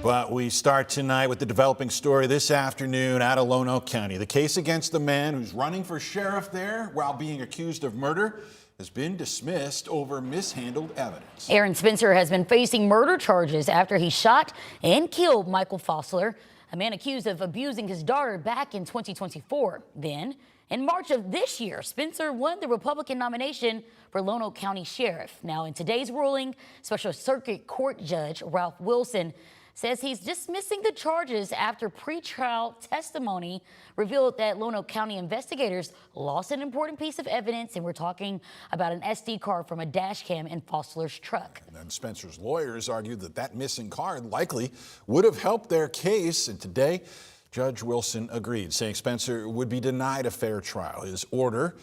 But we start tonight with the developing story this afternoon out of Lonoke County. The case against the man who's running for sheriff there while being accused of murder has been dismissed over mishandled evidence. Aaron Spencer has been facing murder charges after he shot and killed Michael Fossler, a man accused of abusing his daughter back in 2024. Then, in March of this year, Spencer won the Republican nomination for Lonoke County Sheriff. Now, in today's ruling, Special Circuit Court Judge Ralph Wilson says he's dismissing the charges after pretrial testimony revealed that Lonoke County investigators lost an important piece of evidence, and we're talking about an SD card from a dash cam in Fossler's truck. And then Spencer's lawyers argued that that missing card likely would have helped their case, and today Judge Wilson agreed, saying Spencer would be denied a fair trial. His order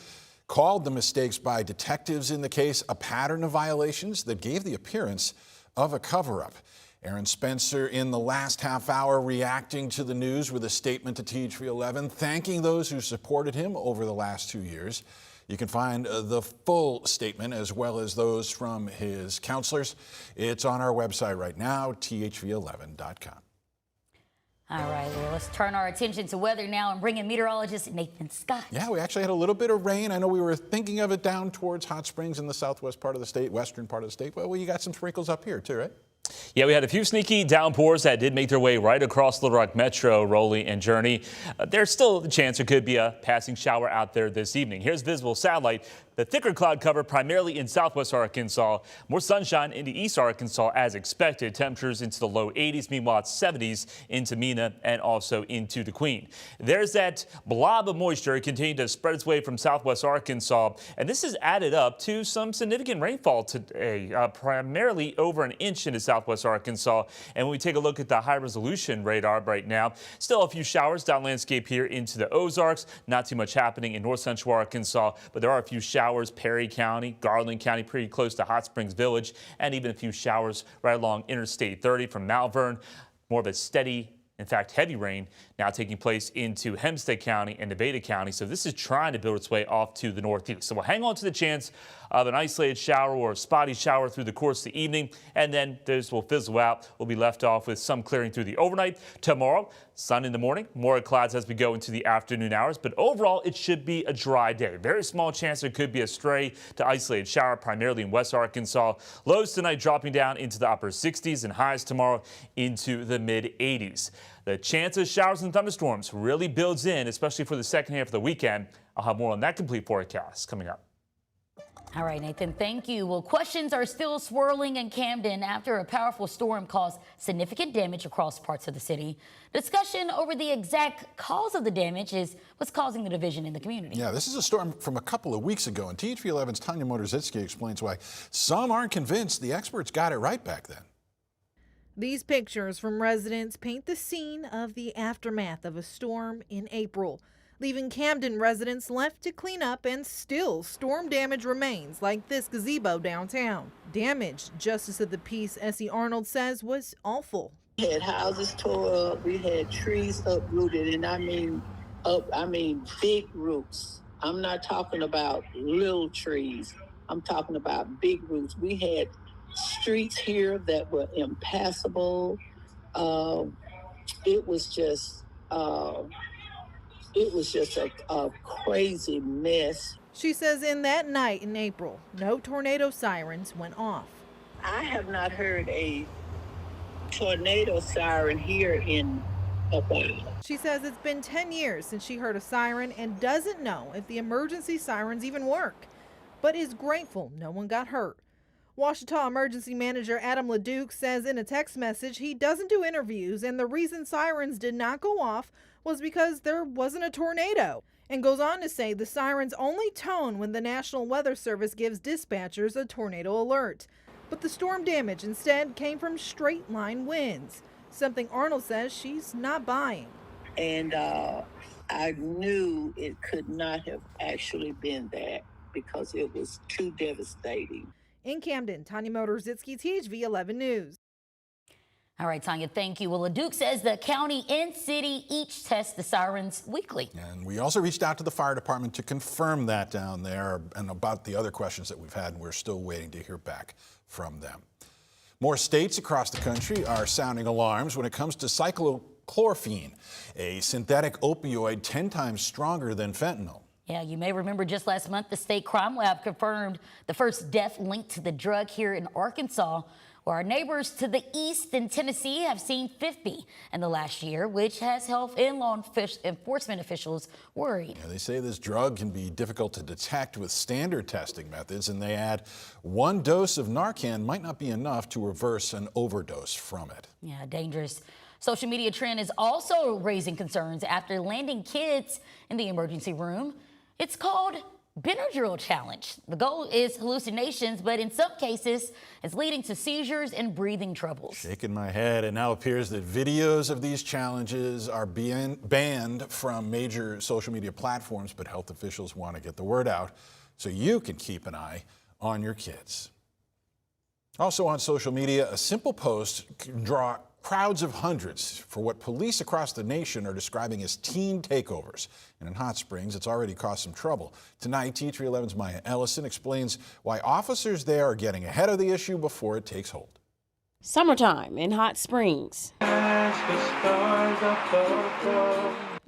called the mistakes by detectives in the case a pattern of violations that gave the appearance of a cover-up. Aaron Spencer in the last half hour reacting to the news with a statement to THV 11, thanking those who supported him over the last 2 years. You can find the full statement as well as those from his counselors. It's on our website right now, thv11.com. All right, well, let's turn our attention to weather now and bring in meteorologist Nathan Scott. Yeah, we actually had a little bit of rain. I know we were thinking of it down towards Hot Springs in the southwest part of the state, western part of the state. Well, you got some sprinkles up here too, right? Yeah, we had a few sneaky downpours that did make their way right across Little Rock Metro, Rowley and Jurnee. There's still the chance there could be a passing shower out there this evening. Here's visible satellite. The thicker cloud cover primarily in southwest Arkansas. More sunshine into east Arkansas as expected. Temperatures into the low 80s. Meanwhile, it's 70s into Mena and also into the Queen. There's that blob of moisture continuing to spread its way from southwest Arkansas. And this has added up to some significant rainfall today, primarily over an inch into southwest Arkansas. And when we take a look at the high resolution radar right now, still a few showers down landscape here into the Ozarks. Not too much happening in north central Arkansas, but there are a few showers. Perry County, Garland County, pretty close to Hot Springs Village, and even a few showers right along Interstate 30 from Malvern. More of a steady, in fact, heavy rain now taking place into Hempstead County and Nevada County. So this is trying to build its way off to the northeast. So we'll hang on to the chance of an isolated shower or a spotty shower through the course of the evening, and then those will fizzle out. We'll be left off with some clearing through the overnight. Tomorrow, sun in the morning, more clouds as we go into the afternoon hours, but overall it should be a dry day. Very small chance there could be a stray to isolated shower, primarily in west Arkansas. Lows tonight dropping down into the upper 60s and highs tomorrow into the mid 80s. The chance of showers and thunderstorms really builds in, especially for the second half of the weekend. I'll have more on that complete forecast coming up. All right, Nathan, thank you. Well, questions are still swirling in Camden after a powerful storm caused significant damage across parts of the city. Discussion over the exact cause of the damage is what's causing the division in the community. Yeah, this is a storm from a couple of weeks ago, and THV 11's Tanya Motorzitsky explains why some aren't convinced the experts got it right back then. These pictures from residents paint the scene of the aftermath of a storm in April, leaving Camden residents left to clean up, and still storm damage remains, like this gazebo downtown. Damage, Justice of the Peace Essie Arnold says, was awful. We had houses tore up, we had trees uprooted, and I mean big roots. I'm not talking about little trees. I'm talking about big roots. We had streets here that were impassable. It was just a crazy mess. She says in that night in April, no tornado sirens went off. I have not heard a tornado siren here in a while. She says it's been 10 years since she heard a siren and doesn't know if the emergency sirens even work, but is grateful no one got hurt. Ouachita Emergency Manager Adam LeDuc says in a text message he doesn't do interviews, and the reason sirens did not go off was because there wasn't a tornado, and goes on to say the sirens only tone when the National Weather Service gives dispatchers a tornado alert. But the storm damage instead came from straight line winds, something Arnold says she's not buying. And I knew it could not have actually been that because it was too devastating. In Camden, Tanya Motorzitsky, THV 11 News. All right, Tanya, thank you. Well, LeDuc says the county and city each test the sirens weekly. And we also reached out to the fire department to confirm that down there, and about the other questions that we've had, we're still waiting to hear back from them. More states across the country are sounding alarms when it comes to cyclochloroquine, a synthetic opioid 10 times stronger than fentanyl. Yeah, you may remember just last month, the state crime lab confirmed the first death linked to the drug here in Arkansas, where our neighbors to the east in Tennessee have seen 50 in the last year, which has health and law enforcement officials worried. Yeah, they say this drug can be difficult to detect with standard testing methods, and they add one dose of Narcan might not be enough to reverse an overdose from it. Yeah, dangerous. Social media trend is also raising concerns after landing kids in the emergency room. It's called Benadryl Challenge. The goal is hallucinations, but in some cases, it's leading to seizures and breathing troubles. Shaking my head. It now appears that videos of these challenges are being banned from major social media platforms, but health officials want to get the word out so you can keep an eye on your kids. Also on social media, a simple post can draw crowds of hundreds for what police across the nation are describing as teen takeovers. And in Hot Springs, it's already caused some trouble. Tonight, T311's Maya Ellison explains why officers there are getting ahead of the issue before it takes hold. Summertime in Hot Springs.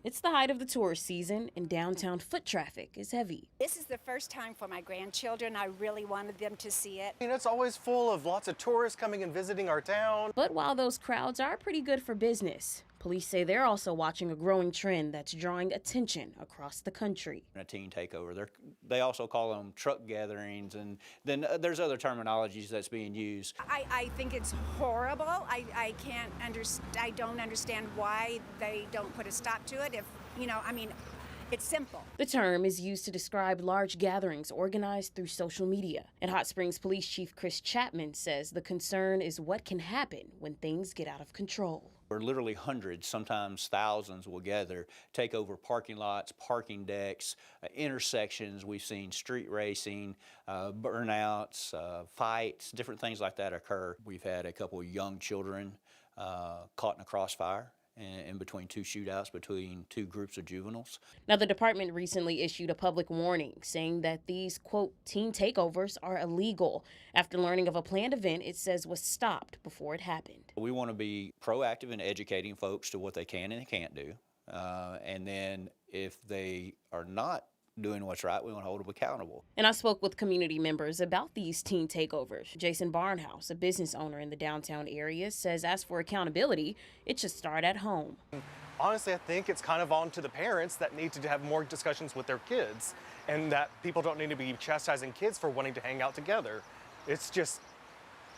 It's the height of the tourist season, and downtown foot traffic is heavy. This is the first time for my grandchildren. I really wanted them to see it. It's always full of lots of tourists coming and visiting our town. But while those crowds are pretty good for business, police say they're also watching a growing trend that's drawing attention across the country. A teen takeover. They also call them truck gatherings, and then there's other terminologies that's being used. I think it's horrible. I don't understand why they don't put a stop to it. If, it's simple. The term is used to describe large gatherings organized through social media. And Hot Springs Police Chief Chris Chapman says the concern is what can happen when things get out of control. Where literally hundreds, sometimes thousands will gather, take over parking lots, parking decks, intersections. We've seen street racing, burnouts, fights, different things like that occur. We've had a couple of young children caught in a crossfire in between two shootouts between two groups of juveniles. Now, the department recently issued a public warning saying that these, quote, teen takeovers are illegal after learning of a planned event it says was stopped before it happened. We want to be proactive in educating folks to what they can and they can't do. And then if they are not doing what's right, we want to hold them accountable. And I spoke with community members about these teen takeovers. Jason Barnhouse, a business owner in the downtown area, says as for accountability, it should start at home. Honestly, I think it's kind of on to the parents that need to have more discussions with their kids, and that people don't need to be chastising kids for wanting to hang out together. It's just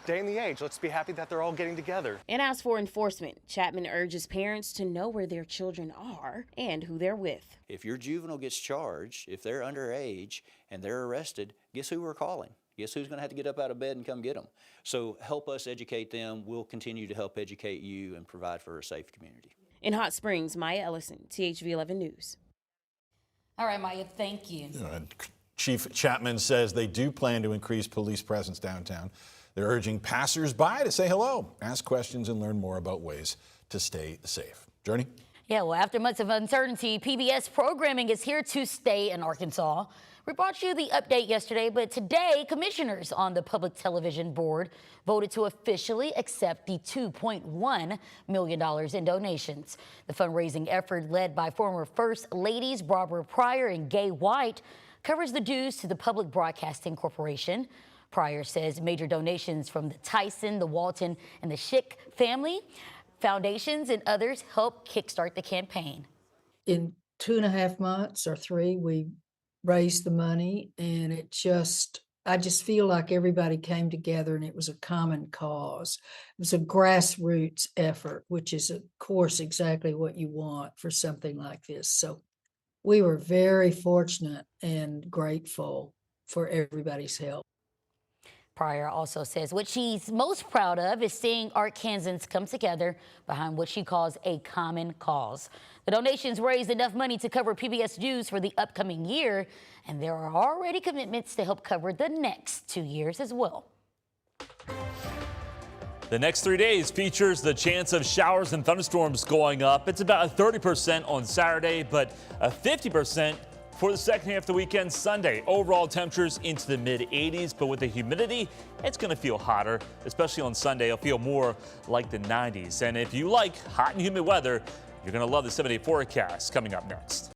day and the age. Let's be happy that they're all getting together. And as for enforcement, Chapman urges parents to know where their children are and who they're with. If your juvenile gets charged, if they're underage and they're arrested, guess who we're calling? Guess who's going to have to get up out of bed and come get them? So help us educate them. We'll continue to help educate you and provide for a safe community. In Hot Springs, Maya Ellison, THV 11 News. All right, Maya, thank you. Chief Chapman says they do plan to increase police presence downtown. They're urging passersby to say hello, ask questions, and learn more about ways to stay safe. Jurnee? Yeah, well, after months of uncertainty, PBS programming is here to stay in Arkansas. We brought you the update yesterday, but today, commissioners on the Public Television Board voted to officially accept the $2.1 million in donations. The fundraising effort, led by former First Ladies Barbara Pryor and Gay White, covers the dues to the Public Broadcasting Corporation. Pryor says major donations from the Tyson, the Walton, and the Schick family foundations and others help kickstart the campaign. In 2.5 months or 3, we raised the money, and I just feel like everybody came together and it was a common cause. It was a grassroots effort, which is, of course, exactly what you want for something like this. So we were very fortunate and grateful for everybody's help. Pryor also says what she's most proud of is seeing Arkansans come together behind what she calls a common cause. The donations raised enough money to cover PBS dues for the upcoming year, and there are already commitments to help cover the next 2 years as well. The next 3 days features the chance of showers and thunderstorms going up. It's about a 30% on Saturday, but a 50% For the second half of the weekend, Sunday, overall temperatures into the mid-80s, but with the humidity, it's going to feel hotter, especially on Sunday. It'll feel more like the 90s. And if you like hot and humid weather, you're going to love the 7-day forecast coming up next.